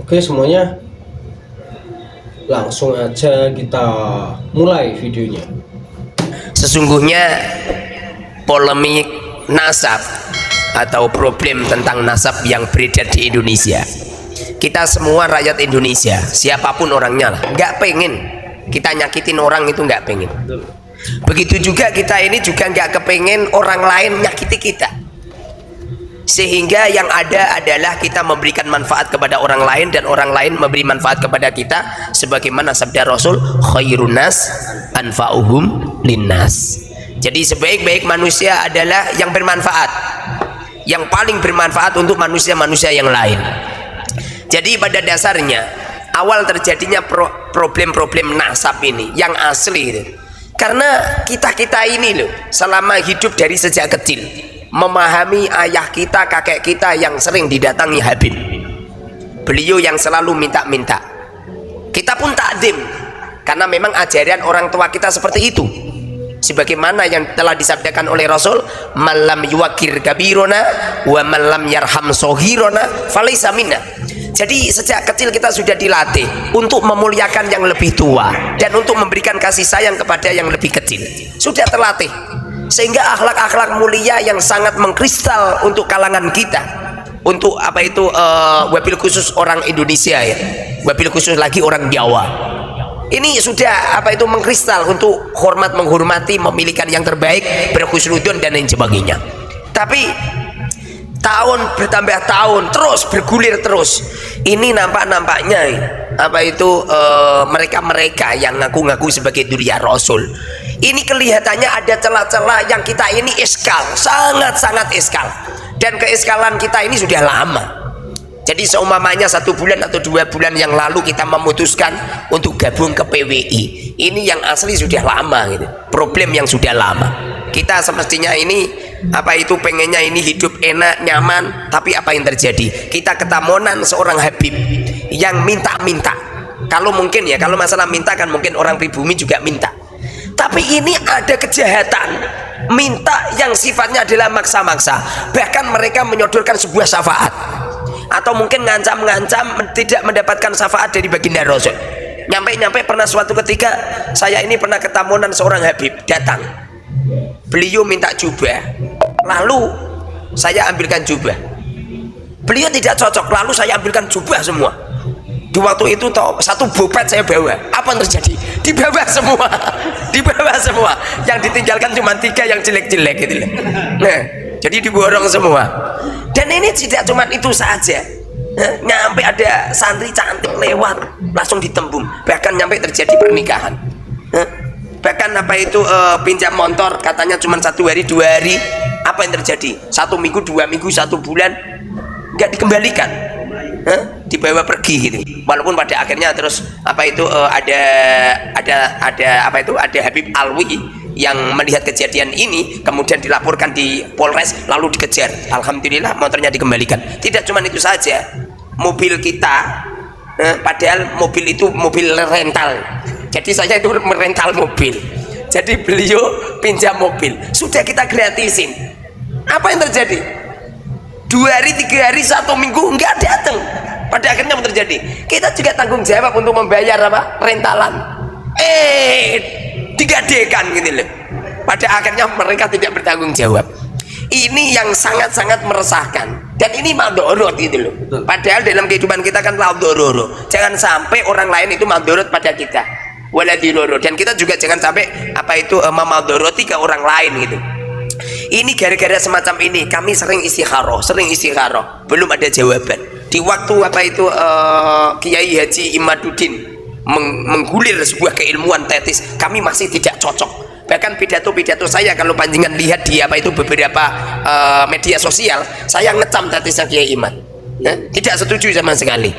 Oke semuanya, langsung aja kita mulai videonya. Sesungguhnya polemik nasab atau problem tentang nasab yang beredar di Indonesia, kita semua rakyat Indonesia, siapapun orangnya lah, nggak pengen kita nyakitin orang, itu nggak pengen. Begitu juga kita ini juga nggak kepengen orang lain nyakiti kita, sehingga yang ada adalah kita memberikan manfaat kepada orang lain dan orang lain memberi manfaat kepada kita, sebagaimana sabda Rasul, khairun nas anfa'uhum linnas. Jadi sebaik-baik manusia adalah yang bermanfaat, yang paling bermanfaat untuk manusia-manusia yang lain. Jadi pada dasarnya awal terjadinya problem-problem nasab ini yang asli itu karena kita ini loh, selama hidup dari sejak kecil memahami ayah kita, kakek kita yang sering didatangi Habib, beliau yang selalu minta-minta, kita pun takdim karena memang ajaran orang tua kita seperti itu, sebagaimana yang telah disabdakan oleh Rasul, malam yuwakir kabirona wa malam yarham sohirona falaysa minna. Jadi sejak kecil kita sudah dilatih untuk memuliakan yang lebih tua dan untuk memberikan kasih sayang kepada yang lebih kecil, sudah terlatih, sehingga akhlak-akhlak mulia yang sangat mengkristal untuk kalangan kita, untuk apa itu wabil khusus orang Indonesia ya, wabil khusus lagi orang Jawa, ini sudah apa itu mengkristal untuk hormat menghormati, memiliki yang terbaik, berhusnudon dan lain sebagainya. Tapi tahun bertambah tahun terus bergulir terus, ini nampaknya apa itu mereka yang ngaku-ngaku sebagai dzurriyyah Rasul ini kelihatannya ada celah-celah yang kita ini iskal, sangat-sangat iskal, dan keiskalan kita ini sudah lama. Jadi seumpamanya 1 bulan atau 2 bulan yang lalu kita memutuskan untuk gabung ke PWI, ini yang asli sudah lama gitu, problem yang sudah lama. Kita semestinya ini apa itu pengennya ini hidup enak nyaman, tapi apa yang terjadi, kita ketamonan seorang Habib yang minta-minta. Kalau mungkin ya, kalau masalah minta kan mungkin orang pribumi juga minta, tapi ini ada kejahatan minta yang sifatnya adalah maksa-maksa, bahkan mereka menyodorkan sebuah syafaat atau mungkin ngancam-ngancam tidak mendapatkan syafaat dari baginda Rasul. Nyampe pernah suatu ketika saya ini pernah ketamunan seorang Habib datang, beliau minta jubah, lalu saya ambilkan jubah, beliau tidak cocok, lalu saya ambilkan jubah semua. Di waktu itu satu bopet saya bawa, apa yang terjadi? Dibawa semua dibawa semua, yang ditinggalkan cuma 3 yang jelek-jelek gitu loh. Nah, jadi diborong semua. Dan ini tidak cuma itu saja, nyampe ada santri cantik lewat langsung ditembung, bahkan nyampe terjadi pernikahan. Bahkan apa itu pinjam motor katanya cuma 1 hari 2 hari, apa yang terjadi? 1 minggu 2 minggu 1 bulan nggak dikembalikan, dibawa pergi gitu. Walaupun pada akhirnya terus apa itu ada apa itu ada Habib Alwi yang melihat kejadian ini, kemudian dilaporkan di Polres, lalu dikejar. Alhamdulillah motornya dikembalikan. Tidak cuma itu saja, mobil kita padahal mobil itu mobil rental, jadi saya itu merental mobil, jadi beliau pinjam mobil, sudah kita gratisin. Apa yang terjadi? 2 hari 3 hari 1 minggu nggak datang. Pada akhirnya apa terjadi? Kita juga tanggung jawab untuk membayar apa rentalan, digadekan gitu loh. Pada akhirnya mereka tidak bertanggung jawab. Ini yang sangat-sangat meresahkan, dan ini madorot gitu loh. Padahal dalam kehidupan kita kan madorot, jangan sampai orang lain itu madorot pada kita, waladiloro, dan kita juga jangan sampai apa itu memadoroti ke orang lain gitu. Ini gara-gara semacam ini kami sering istikharah, belum ada jawaban. Di waktu apa itu Kiai Haji Imaduddin menggulir sebuah keilmuan tetis, kami masih tidak cocok. Bahkan pidato-pidato saya kalau panjenengan lihat di apa itu beberapa media sosial, saya ngecam tetisnya Kiai Imad, tidak setuju sama sekali,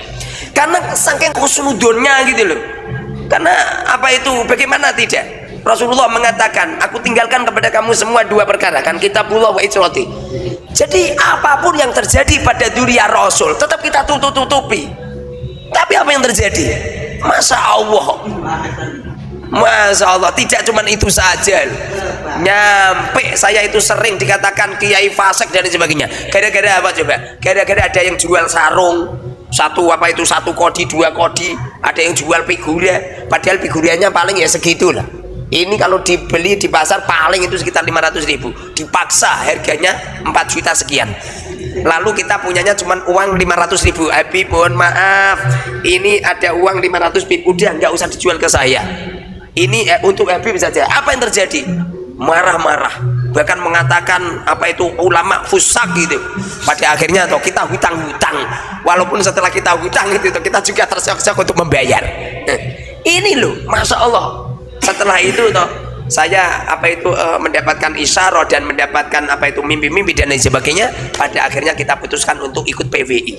karena saking husnudonnya gitu loh. Karena apa itu, bagaimana tidak, Rasulullah mengatakan, aku tinggalkan kepada kamu semua 2 perkara, kan kitabullah wa itrati. Jadi apapun yang terjadi pada dzurriyyah Rasul tetap kita tutupi. Tapi apa yang terjadi? Masya Allah, tidak cuma itu saja. Nyampe saya itu sering dikatakan kiai fasik dan sebagainya. Gara-gara apa coba? Gara-gara ada yang jual sarung, satu kodi, 2 kodi, ada yang jual figura, padahal figuranya paling ya segitu lah. Ini kalau dibeli di pasar paling itu sekitar 500.000, dipaksa harganya 4 juta sekian. Lalu kita punyanya cuman uang 500.000. Habib mohon maaf, ini ada uang 500.000, udah nggak usah dijual ke saya, ini untuk Habib saja. Apa yang terjadi? Marah-marah, bahkan mengatakan ulama fusak gitu. Pada akhirnya kita hutang-hutang, walaupun setelah kita hutang itu kita juga terseok-seok untuk membayar. Ini loh, masya Allah. Setelah itu saya mendapatkan isyarah dan mendapatkan mimpi-mimpi dan lain sebagainya. Pada akhirnya kita putuskan untuk ikut PWI.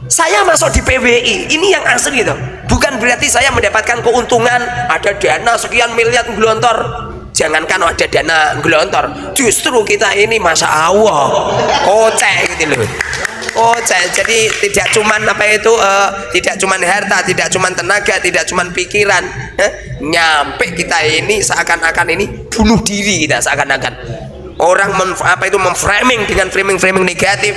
Saya masuk di PWI ini yang asli itu, bukan berarti saya mendapatkan keuntungan ada dana sekian miliar gelontor. Jangankan ada dana gelontor, justru kita ini masya Allah kocek gitu loh. Jadi tidak cuman tidak cuman harta, tidak cuman tenaga, tidak cuman pikiran, nyampe kita ini seakan-akan ini bunuh diri kita, seakan-akan orang memframing dengan framing negatif,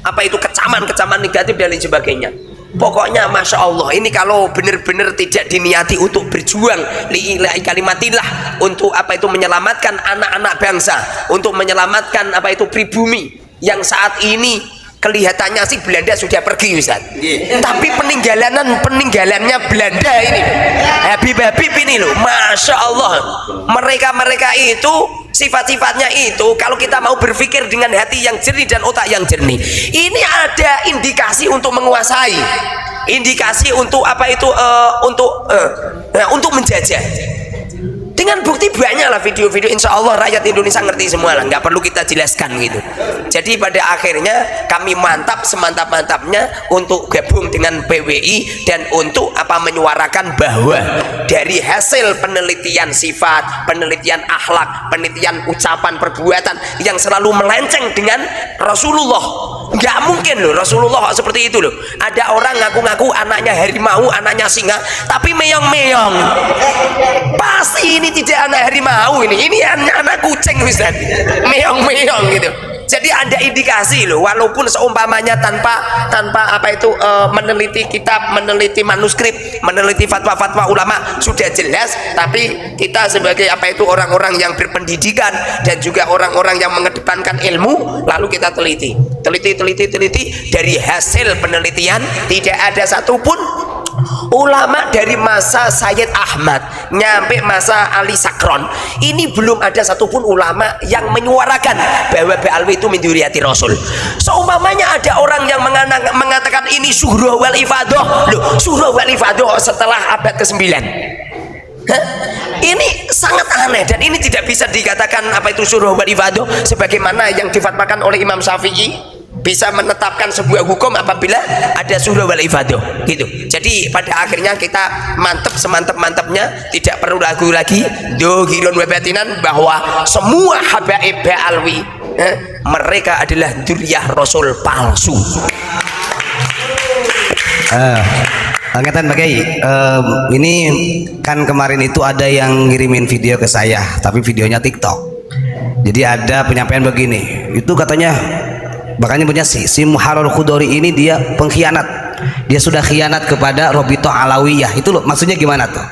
kecaman negatif dan lain sebagainya. Pokoknya masya Allah, ini kalau benar-benar tidak diniati untuk berjuang lillahi kalimatillah, untuk menyelamatkan anak-anak bangsa, untuk menyelamatkan pribumi yang saat ini kelihatannya sih Belanda sudah pergi Ustaz, tapi peninggalannya Belanda ini, Habib ini loh, masya Allah, mereka itu sifat-sifatnya itu, kalau kita mau berpikir dengan hati yang jernih dan otak yang jernih, ini ada indikasi untuk menguasai, indikasi untuk untuk menjajah. Dengan bukti banyak lah video-video, insya Allah rakyat Indonesia ngerti semua lah, nggak perlu kita jelaskan gitu. Jadi pada akhirnya kami mantap semantap-mantapnya untuk gabung dengan PWI dan untuk menyuarakan bahwa dari hasil penelitian sifat, penelitian akhlak, penelitian ucapan perbuatan yang selalu melenceng dengan Rasulullah, nggak mungkin loh Rasulullah seperti itu loh. Ada orang ngaku-ngaku anaknya harimau, anaknya singa, tapi meong-meong. Pasti ini tidak anak harimau, ini anak kucing Ustaz, meong-meong gitu. Jadi ada indikasi loh, walaupun seumpamanya tanpa meneliti kitab, meneliti manuskrip, meneliti fatwa-fatwa ulama sudah jelas, tapi kita sebagai orang-orang yang berpendidikan dan juga orang-orang yang mengedepankan ilmu, lalu kita teliti dari hasil penelitian tidak ada satupun ulama dari masa Sayyid Ahmad nyampe masa Ali Sakron ini belum ada satupun ulama yang menyuarakan bahwa Ba'alwi itu min dzurriyyati Rasul. Seumpamanya ada orang yang mengatakan ini Syuhra wal Ifadah, loh Syuhra wal Ifadah setelah abad ke-9. Ini sangat aneh dan ini tidak bisa dikatakan Syuhra wal Ifadah sebagaimana yang difatwakan oleh Imam Syafi'i, bisa menetapkan sebuah hukum apabila ada Syuhra wal Ifadah gitu. Jadi pada akhirnya kita mantep semantep-mantepnya, tidak perlu ragu lagi dohirun wa batinan bahwa semua habaib Ba'alwi mereka adalah dzurriyyah Rasul palsu. Angkatan Pak Kiai, ini kan kemarin itu ada yang ngirimin video ke saya, tapi videonya TikTok. Jadi ada penyampaian begini, itu katanya makanya punya si Muharrar Khudori ini dia pengkhianat, dia sudah khianat kepada Robitoh Alawiyah. Itu loh, maksudnya gimana tuh?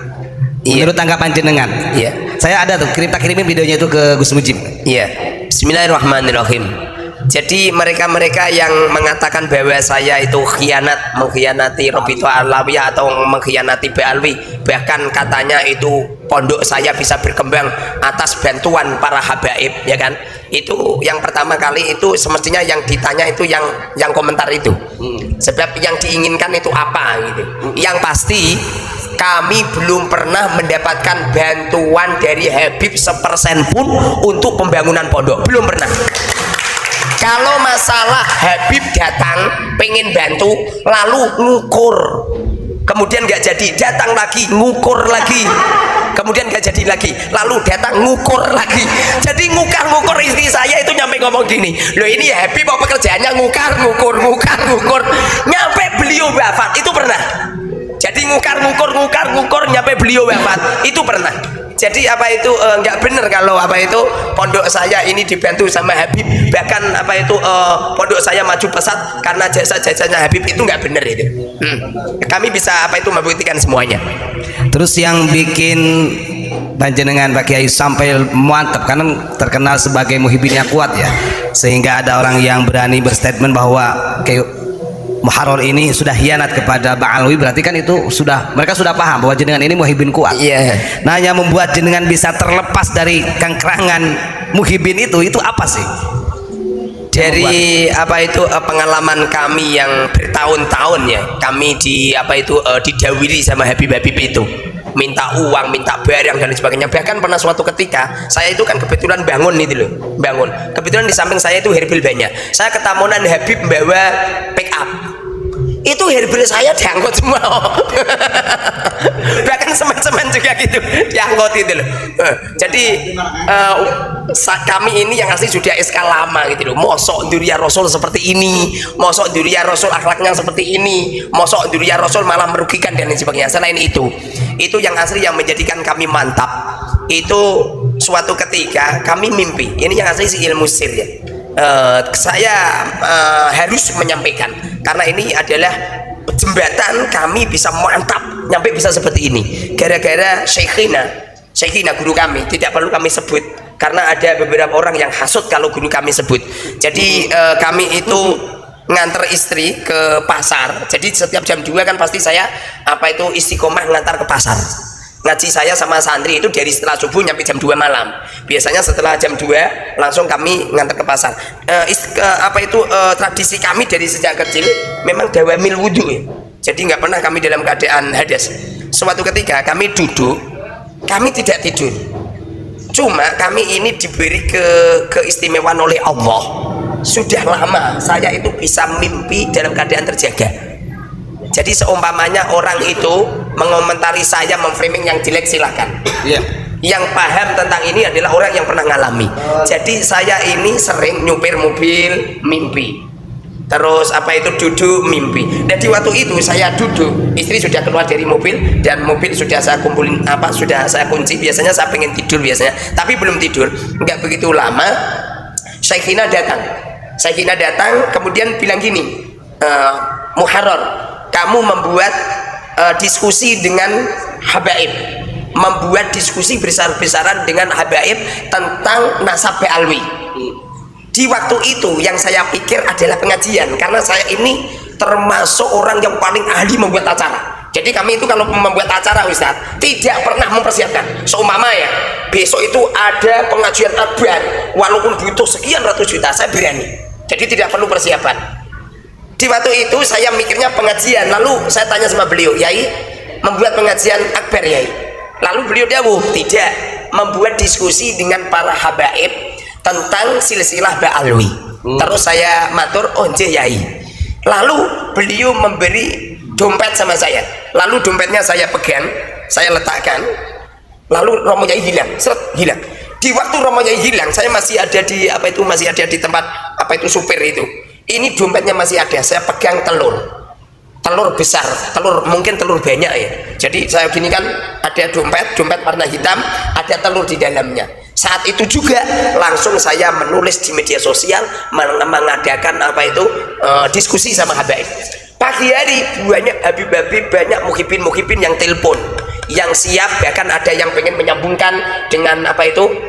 Menurut tanggapan jenengan? Iya. Saya ada tuh, kirimin videonya itu ke Gus Mujib. Iya. Bismillahirrahmanirrahim. Jadi mereka-mereka yang mengatakan bahwa saya itu mengkhianati Robitoh Alawiyah atau mengkhianati Ba'alwi, bahkan katanya itu pondok saya bisa berkembang atas bantuan para habaib, ya kan? Itu yang pertama kali itu semestinya yang ditanya itu yang komentar itu. Sebab yang diinginkan itu apa gitu. Yang pasti kami belum pernah mendapatkan bantuan dari Habib 1% pun untuk pembangunan pondok, belum pernah. Kalau masalah Habib datang pengen bantu lalu ngukur, kemudian nggak jadi, datang lagi ngukur lagi, kemudian nggak jadi lagi, lalu datang ngukur lagi. Jadi ngukar-ngukur, istri saya itu nyampe ngomong gini, loh ini Habib mau pekerjaannya ngukar-ngukur, nyampe beliau wafat itu pernah. Jadi ngukar-ngukur nyampe beliau wafat itu pernah. Jadi apa itu nggak benar kalau apa itu pondok saya ini dibantu sama Habib, bahkan apa itu pondok saya maju pesat karena jasa-jasanya Habib, itu nggak benar itu. Kami bisa apa itu membuktikan semuanya. Terus yang bikin panjenengan Pak Kiai sampai mantap karena terkenal sebagai muhibin yang kuat ya, sehingga ada orang yang berani berstatement bahwa kayak Muharrar ini sudah hianat kepada Ba'alwi, berarti kan itu mereka sudah paham bahwa jenengan ini muhibin kuat. Iya. Nah, yang membuat jenengan bisa terlepas dari kengkerangan muhibin itu apa sih? Dari apa itu pengalaman kami yang bertahun-tahun ya, kami didawiri sama Habib-Habib itu, minta uang, minta barang dan sebagainya. Bahkan pernah suatu ketika saya itu kan kebetulan bangun, kebetulan di samping saya itu herbil banyak. Saya ketamunan Habib membawa pick up, itu herbil saya diangkut semua. Bahkan semen-semen juga gitu diangkut itu loh. Jadi kami ini yang asli sudah SK lama gitu loh. Mosok Duriya Rasul seperti ini, mosok Duriya Rasul akhlaknya seperti ini, mosok Duriya Rasul malah merugikan dan lain sebagainya. Selain itu yang asli yang menjadikan kami mantap itu suatu ketika kami mimpi. Ini yang asli si ilmu sir ya. Saya harus menyampaikan karena ini adalah jembatan kami bisa mantap nyampe bisa seperti ini gara-gara Syekhina guru kami, tidak perlu kami sebut karena ada beberapa orang yang hasut kalau guru kami sebut. Jadi kami itu nganter istri ke pasar, jadi setiap jam 2 kan pasti saya istiqomah ngantar ke pasar. Ngaji saya sama santri itu dari setelah subuh nyampe jam 2 malam. Biasanya setelah jam 2 langsung kami ngantar ke pasar. Tradisi kami dari sejak kecil memang dawamil wudhu ya. Jadi nggak pernah kami dalam keadaan hadas. Suatu ketika kami duduk, kami tidak tidur. Cuma kami ini diberi keistimewaan oleh Allah. Sudah lama saya itu bisa mimpi dalam keadaan terjaga. Jadi seumpamanya orang itu mengomentari saya, memframing yang jelek, silakan. Iya. Yang paham tentang ini adalah orang yang pernah ngalami. Jadi saya ini sering nyupir mobil mimpi. Terus duduk mimpi. Dan di waktu itu saya duduk, istri sudah keluar dari mobil dan mobil sudah saya kumpulin sudah saya kunci. Biasanya saya pengen tidur biasanya, tapi belum tidur. Nggak begitu lama, Syekhina datang kemudian bilang gini, Muharrar, kamu membuat diskusi dengan habaib, membuat diskusi besar-besaran dengan habaib tentang nasab Ba'alwi. Di waktu itu yang saya pikir adalah pengajian, karena saya ini termasuk orang yang paling ahli membuat acara. Jadi kami itu kalau membuat acara Ustaz tidak pernah mempersiapkan. Seumpama ya besok itu ada pengajian akbar, walaupun butuh sekian ratus juta saya berani. Jadi tidak perlu persiapan. Di waktu itu saya mikirnya pengajian, lalu saya tanya sama beliau, Yai membuat pengajian akbar Yai? Lalu beliau jawab, tidak, membuat diskusi dengan para habaib tentang silsilah Ba'alwi. Terus saya matur, oh nggih Yai. Lalu beliau memberi dompet sama saya, lalu dompetnya saya pegang, saya letakkan, lalu Romo Yai hilang, hilang. Di waktu Romo Yai hilang, saya masih ada di tempat supir itu. Ini dompetnya masih ada, saya pegang telur besar, mungkin telur banyak ya. Jadi saya gini kan, ada dompet warna hitam, ada telur di dalamnya. Saat itu juga langsung saya menulis di media sosial, mengadakan diskusi sama habaib. Pagi hari banyak habib-habib, banyak muhibin yang telepon, yang siap, bahkan ada yang pengen menyambungkan dengan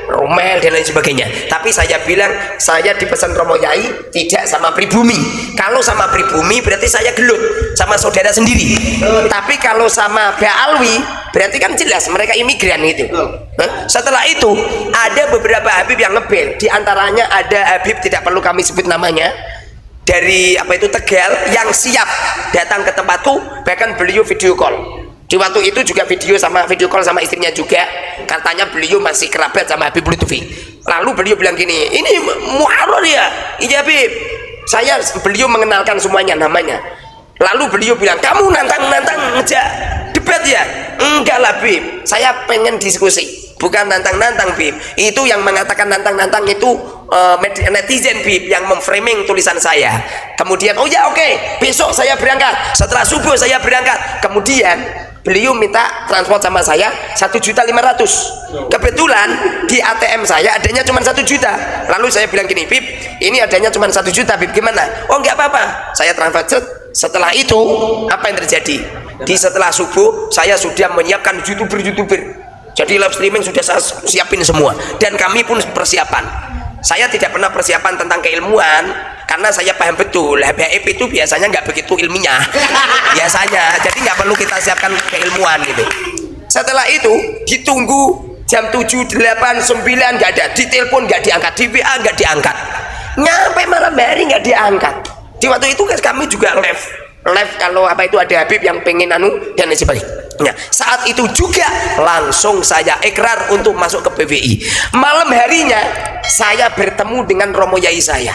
Romel dan lain sebagainya. Tapi saya bilang, saya dipesan Romo Yai tidak sama pribumi. Kalau sama pribumi berarti saya gelut sama saudara sendiri. Tapi kalau sama Ba'alwi berarti kan jelas mereka imigran gitu. Setelah itu ada beberapa habib yang ngebel. Di antaranya ada habib tidak perlu kami sebut namanya, dari Tegal, yang siap datang ke tempatku, bahkan beliau video call. Di waktu itu juga video call sama istrinya juga, katanya beliau masih kerabat sama Habib Lutfi. Lalu beliau bilang gini, ini Muharrar ya? Iya Habib. Beliau mengenalkan semuanya namanya. Lalu beliau bilang, kamu nantang ngejak debat ya? Enggak lah Bib, saya pengen diskusi, bukan nantang Bib. Itu yang mengatakan nantang itu netizen Bib, yang memframing tulisan saya. Kemudian oh ya oke, besok saya berangkat, setelah subuh saya berangkat. Kemudian beliau minta transport sama saya 1.500.000. Kebetulan di ATM saya adanya cuma 1 juta. Lalu saya bilang gini, Bib, ini adanya cuma 1 juta, Bib, gimana? Oh nggak apa-apa, saya transfer. Setelah itu apa yang terjadi? Di setelah subuh saya sudah menyiapkan youtuber. Jadi live streaming sudah saya siapin semua, dan kami pun persiapan. Saya tidak pernah persiapan tentang keilmuan karena saya paham betul HBIP itu biasanya nggak begitu ilmiah biasanya, jadi nggak perlu kita siapkan keilmuan gitu. Setelah itu ditunggu jam 7, 8, 9 nggak ada, ditelepon nggak diangkat, di WA nggak diangkat, nyampe malam hari nggak diangkat. Di waktu itu kan kami juga live kalau apa itu ada Habib yang pengen anu dan lain sebagainya. Saat itu juga langsung saya ikrar untuk masuk ke PWI. Malam harinya saya bertemu dengan Romo Yai saya.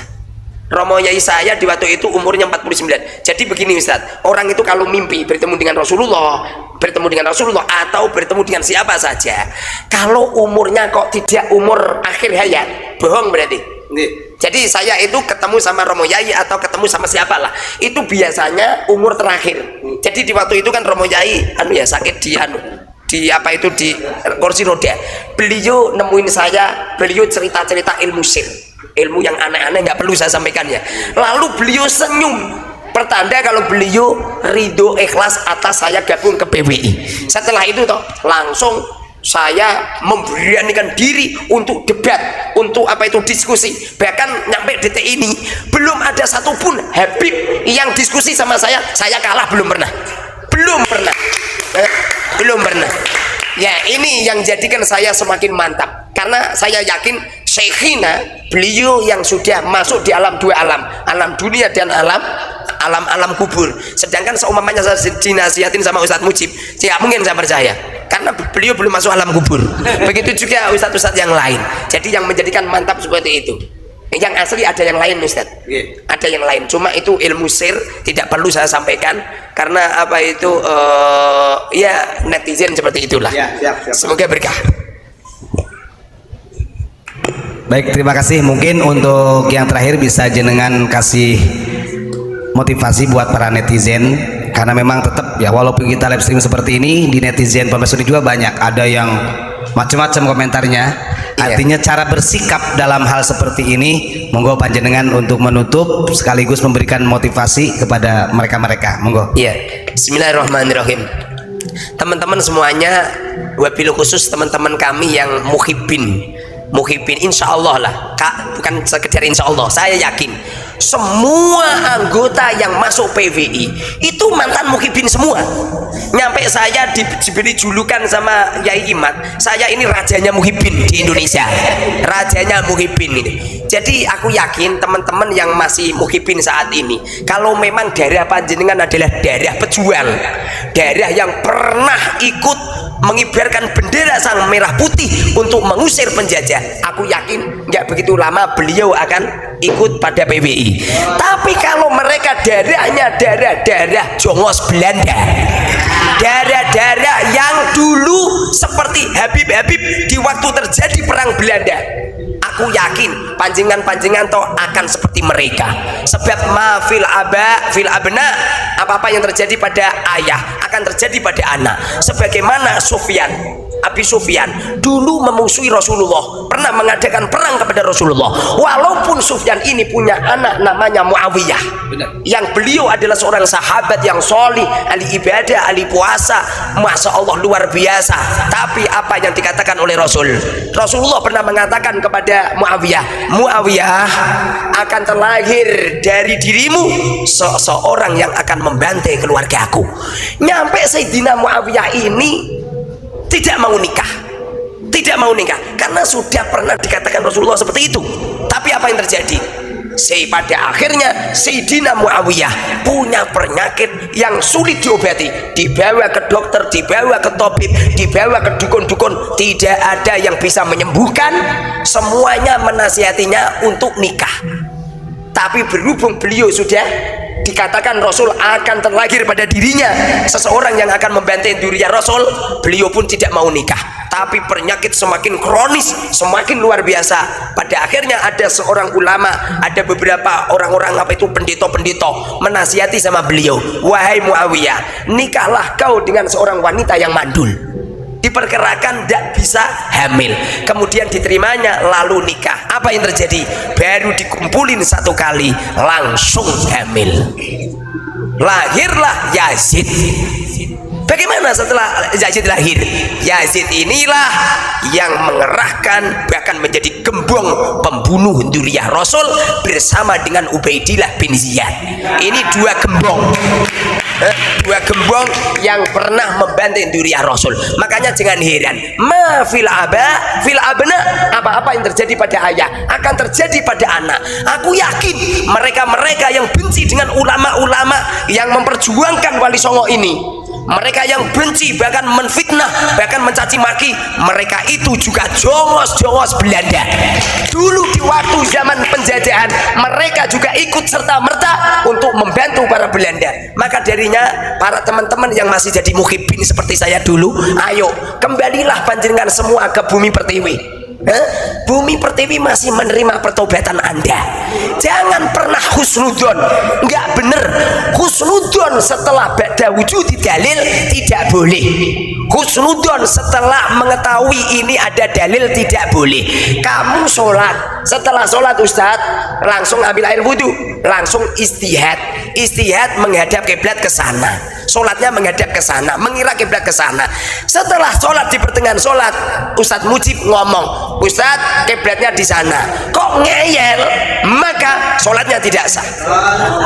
Romo Yai saya di waktu itu umurnya 49. Jadi begini Ustaz, orang itu kalau mimpi bertemu dengan Rasulullah atau bertemu dengan siapa saja, kalau umurnya kok tidak umur akhir hayat, bohong berarti. Jadi saya itu ketemu sama Romo Yai atau ketemu sama siapa lah, itu biasanya umur terakhir. Jadi di waktu itu kan Romo Yai sakit di di kursi roda. Beliau nemuin saya, beliau cerita-cerita ilmu sir, ilmu yang aneh-aneh nggak perlu saya sampaikan ya. Lalu beliau senyum, pertanda kalau beliau ridho ikhlas atas saya gabung ke PWI. Setelah itu toh langsung saya memberanikan diri untuk debat, untuk apa itu diskusi. Bahkan nyampe detik ini belum ada satupun Habib yang diskusi sama saya kalah, belum pernah. Ya ini yang jadikan saya semakin mantap, karena saya yakin Syekhina beliau yang sudah masuk di alam dua alam dunia dan alam kubur. Sedangkan seumpamanya saya dinasihatin sama Ustadz Mujib, tidak mungkin saya percaya, karena beliau belum masuk alam kubur. Begitu juga ustadz-ustadz yang lain. Jadi yang menjadikan mantap seperti itu. Yang asli ada yang lain Ustadz, ada yang lain. Cuma itu ilmu sir, tidak perlu saya sampaikan karena apa itu ya netizen seperti itulah. Siap. Semoga berkah. Baik, terima kasih. Mungkin untuk yang terakhir bisa jenengan kasih motivasi buat para netizen, karena memang tetap ya walaupun kita live stream seperti ini, di netizen Pemesuri juga banyak ada yang macam-macam komentarnya. Artinya cara bersikap dalam hal seperti ini, monggo panjenengan untuk menutup sekaligus memberikan motivasi kepada mereka-mereka. Monggo. Iya. Bismillahirrahmanirrahim. Teman-teman semuanya, wabil khusus teman-teman kami yang muhibbin, insya Allah lah Kak, bukan sekedar insya Allah, saya yakin semua anggota yang masuk PWI itu mantan muhibbin semua. Nyampe saya diberi julukan sama Yai Imad, saya ini rajanya muhibbin di Indonesia, rajanya muhibbin ini. Jadi aku yakin teman-teman yang masih muhibbin saat ini, kalau memang darah panjenengan adalah darah pejuang, darah yang pernah ikut mengibarkan bendera sang merah putih untuk mengusir penjajah, aku yakin nggak begitu lama beliau akan ikut pada PWI. Tapi kalau mereka darahnya darah jongos Belanda, darah yang dulu seperti Habib di waktu terjadi perang Belanda, aku yakin panjenengan toh akan seperti mereka. Sebab ma fil abna, apa-apa yang terjadi pada ayah akan terjadi pada anak. Sebagaimana Abi Sufyan dulu memusuhi Rasulullah, pernah mengadakan perang kepada Rasulullah. Walaupun Sufyan ini punya anak namanya Muawiyah, yang beliau adalah seorang sahabat yang solih, ahli ibadah, ahli puasa, masya Allah luar biasa. Tapi apa yang dikatakan oleh Rasulullah pernah mengatakan kepada Muawiyah, akan terlahir dari dirimu seseorang yang akan membantai keluargaku. Nyampe Sayyidina Muawiyah ini tidak mau nikah karena sudah pernah dikatakan Rasulullah seperti itu. Tapi apa yang terjadi? Pada akhirnya Sayyidina Muawiyah punya penyakit yang sulit diobati, dibawa ke dokter, dibawa ke tabib, dibawa ke dukun-dukun, tidak ada yang bisa menyembuhkan. Semuanya menasihatinya untuk nikah. Tapi berhubung beliau sudah dikatakan Rasul akan terlahir pada dirinya seseorang yang akan membantai dirinya Rasul, beliau pun tidak mau nikah. tapi penyakit semakin kronis, semakin luar biasa. Pada akhirnya ada seorang ulama, ada beberapa orang-orang apa itu pendeta-pendeta menasihati sama beliau, wahai Muawiyah, nikahlah kau dengan seorang wanita yang mandul, diperkirakan tidak bisa hamil, kemudian diterimanya lalu nikah. Apa yang terjadi? Baru dikumpulin satu kali langsung hamil, lahirlah Yazid. Bagaimana setelah Yazid lahir? Yazid inilah yang mengerahkan, bahkan menjadi gembong pembunuh Dzurriyyah Rasul bersama dengan Ubaidillah bin Ziyad. Ini dua gembong, dua gembong yang pernah membantai Dzurriyyah Rasul. Makanya jangan heran, ma fil aba fil abna, apa-apa yang terjadi pada ayah akan terjadi pada anak. Aku yakin mereka-mereka yang benci dengan ulama-ulama yang memperjuangkan Wali Songo ini, mereka yang benci, bahkan menfitnah, bahkan mencaci maki, mereka itu juga jongos-jongos Belanda. Dulu di waktu zaman penjajahan, mereka juga ikut serta-merta untuk membantu para Belanda. Maka darinya, para teman-teman yang masih jadi muhibbin seperti saya dulu, ayo kembalilah panjenengan semua ke bumi pertiwi. Bumi pertiwi masih menerima pertobatan Anda. Jangan pernah husnudon, nggak bener. Husnudon setelah ba'da wujudi dalil tidak boleh. Husnudon setelah mengetahui ini ada dalil tidak boleh. Kamu sholat, setelah sholat Ustadz langsung ambil air wudhu, langsung istihad. Istihad menghadap kiblat ke sana, sholatnya menghadap ke sana, mengira kiblat ke sana. Setelah sholat, di pertengahan sholat Ustadz Mujib ngomong, Ustadz kiblatnya di sana, kok ngeyel, maka sholatnya tidak sah.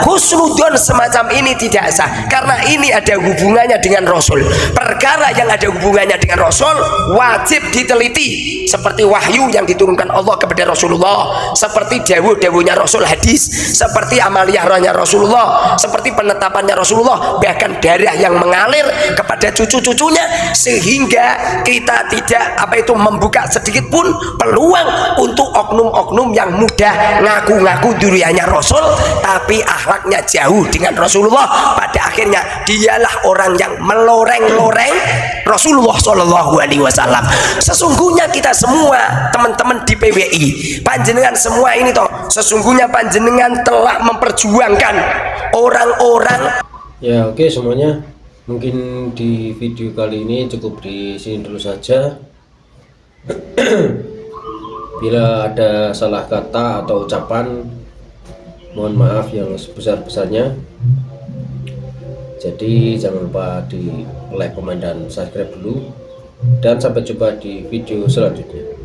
Husnudon semacam ini tidak sah, karena ini ada hubungannya dengan Rasul. Perkara yang ada hubungannya dengan Rasul wajib diteliti, seperti wahyu yang diturunkan Allah kepada Rasulullah, seperti dawuh-dawuhnya Rasul hadis, seperti amaliyah rohnya Rasulullah, seperti penetapannya Rasulullah, bahkan darah yang mengalir kepada cucu-cucunya, sehingga kita tidak membuka sedikit pun peluang untuk oknum-oknum yang mudah ngaku-ngaku duriannya Rasul tapi akhlaknya jauh dengan Rasulullah. Pada akhirnya dialah orang yang meloreng-loreng Rasulullah Shallallahu Alaihi Wasallam. Sesungguhnya kita semua teman-teman di PWI, panjenengan semua ini toh, sesungguhnya panjenengan telah memperjuangkan orang-orang. Ya oke semuanya, mungkin di video kali ini cukup di sini dulu saja. Bila ada salah kata atau ucapan, mohon maaf yang sebesar-besarnya. Jadi jangan lupa di like, komen, dan subscribe dulu. Dan sampai jumpa di video selanjutnya.